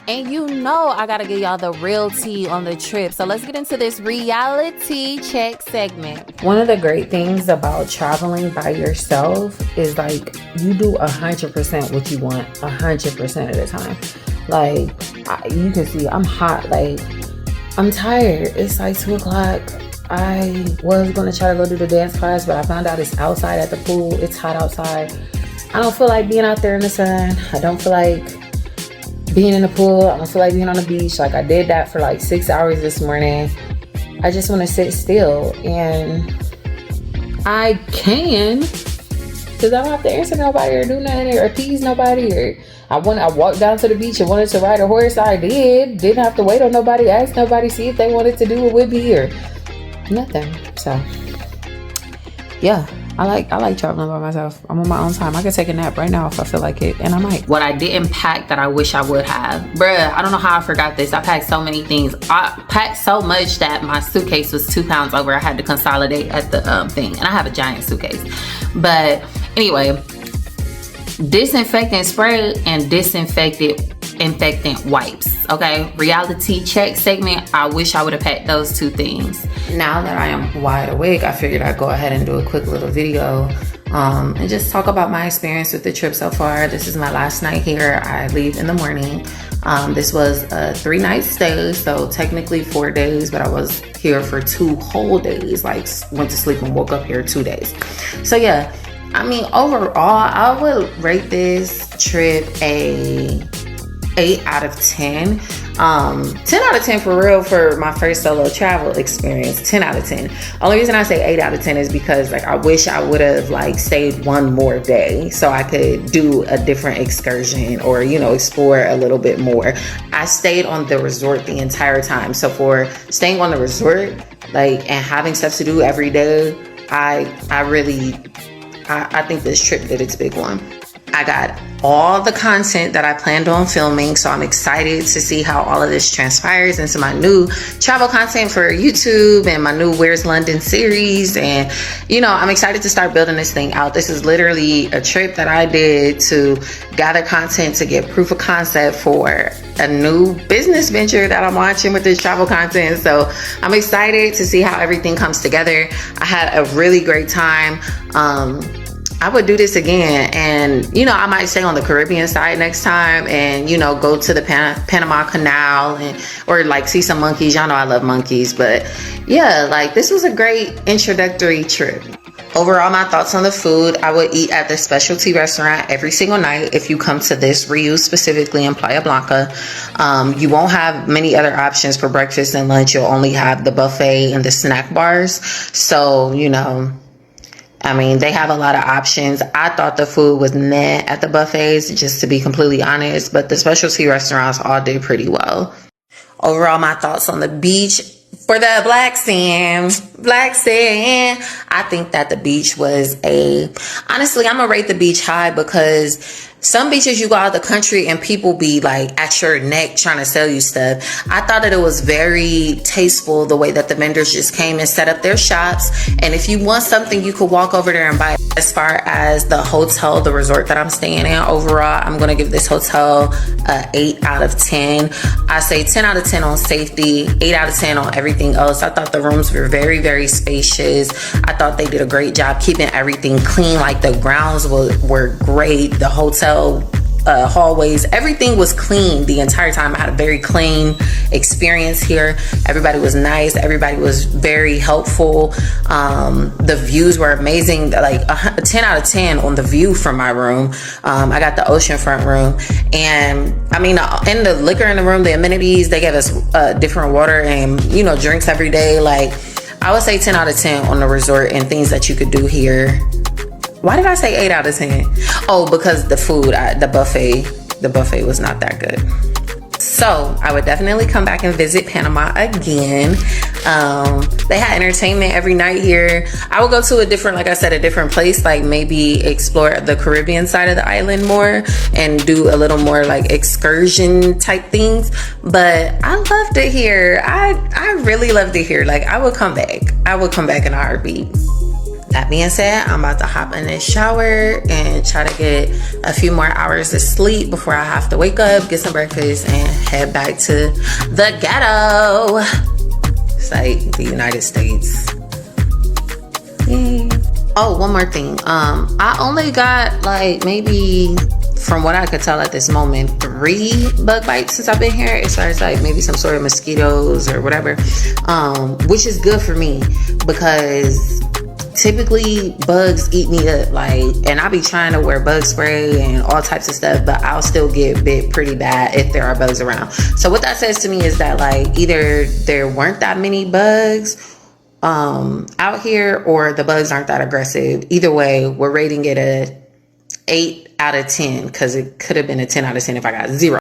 And you know I gotta give y'all the real tea on the trip. So let's get into this reality check segment. One of the great things about traveling by yourself is like you do 100% what you want 100% of the time. Like you can see I'm hot, like I'm tired. It's like 2 o'clock. I was gonna try to go do the dance class, but I found out it's outside at the pool. It's hot outside. I don't feel like being out there in the sun. I don't feel like being in the pool. I don't feel like being on the beach. Like I did that for like 6 hours this morning. I just want to sit still, and I can because I don't have to answer nobody or do nothing or tease nobody. Or I walked down to the beach and wanted to ride a horse. I didn't have to wait on nobody, ask nobody, see if they wanted to do it with me or nothing. So yeah, I like traveling by myself. I'm on my own time. I could take a nap right now if I feel like it, and I might. What I didn't pack that I wish I would have, bruh, I don't know how I forgot this. I packed so many things. I packed so much that my suitcase was 2 pounds over. I had to consolidate at the thing, and I have a giant suitcase. But anyway, disinfectant spray and disinfectant wipes. Okay, Reali-Tea Check segment. I wish I would have packed those 2 things. Now that I am wide awake, I figured I'd go ahead and do a quick little video and just talk about my experience with the trip so far. This is my last night here. I leave in the morning. This was a 3-night stay, so technically 4 days, but I was here for 2 whole days. Like went to sleep and woke up here 2 days. So yeah, I mean, overall, I would rate this trip a 8 out of 10. 10 out of 10 for real for my first solo travel experience. 10 out of 10. Only reason I say 8 out of 10 is because like I wish I would have like stayed 1 more day so I could do a different excursion or, you know, explore a little bit more. I stayed on the resort the entire time. So for staying on the resort, like, and having stuff to do every day, I think this trip did its big one. I got all the content that I planned on filming, so I'm excited to see how all of this transpires into my new travel content for YouTube and my new Where's London series. And you know, I'm excited to start building this thing out. This is literally a trip that I did to gather content to get proof of concept for a new business venture that I'm launching with this travel content. So I'm excited to see how everything comes together. I had a really great time. I would do this again, and you know, I might stay on the Caribbean side next time and, you know, go to the Panama Canal or like see some monkeys. Y'all know I love monkeys. But yeah, like this was a great introductory trip. Overall, my thoughts on the food: I would eat at the specialty restaurant every single night. If you come to this reuse specifically in Playa Blanca, you won't have many other options for breakfast and lunch. You'll only have the buffet and the snack bars. So, you know, I mean, they have a lot of options. I thought the food was meh at the buffets, just to be completely honest, but the specialty restaurants all did pretty well. Overall, my thoughts on the beach for the black sand, I think that the beach was honestly, I'm gonna rate the beach high because some beaches you go out of the country and people be like at your neck trying to sell you stuff. I thought that it was very tasteful the way that the vendors just came and set up their shops. And if you want something, you could walk over there and buy it. As far as the hotel, the resort that I'm staying in, overall, I'm going to give this hotel a 8 out of 10. I say 10 out of 10 on safety, 8 out of 10 on everything else. I thought the rooms were very, very spacious. I thought they did a great job keeping everything clean. Like the grounds were great. The hotel hallways, everything was clean the entire time. I had a very clean experience here. Everybody was nice. Everybody was very helpful. The views were amazing. Like a 10 out of 10 on the view from my room. I got the oceanfront room, and I mean, in the liquor in the room, the amenities, they gave us different water and, you know, drinks every day. Like I would say 10 out of 10 on the resort and things that you could do here. Why did I say 8 out of 10? Oh, because the food, the buffet was not that good. So I would definitely come back and visit Panama again. They had entertainment every night here. I would go to a different place, like maybe explore the Caribbean side of the island more and do a little more like excursion type things. But I loved it here. I really loved it here. Like I would come back in a heartbeat. that being said, I'm about to hop in the shower and try to get a few more hours of sleep before I have to wake up, get some breakfast, and head back to the ghetto. It's like the United States. Yay. Oh, one more thing. I only got like maybe, from what I could tell at this moment, 3 bug bites since I've been here. As far as like maybe some sort of mosquitoes or whatever, which is good for me because typically bugs eat me up, like, and I be trying to wear bug spray and all types of stuff, but I'll still get bit pretty bad if there are bugs around. So what that says to me is that like either there weren't that many bugs out here, or the bugs aren't that aggressive. Either way, we're rating it a 8 out of 10 because it could have been a 10 out of 10 if I got 0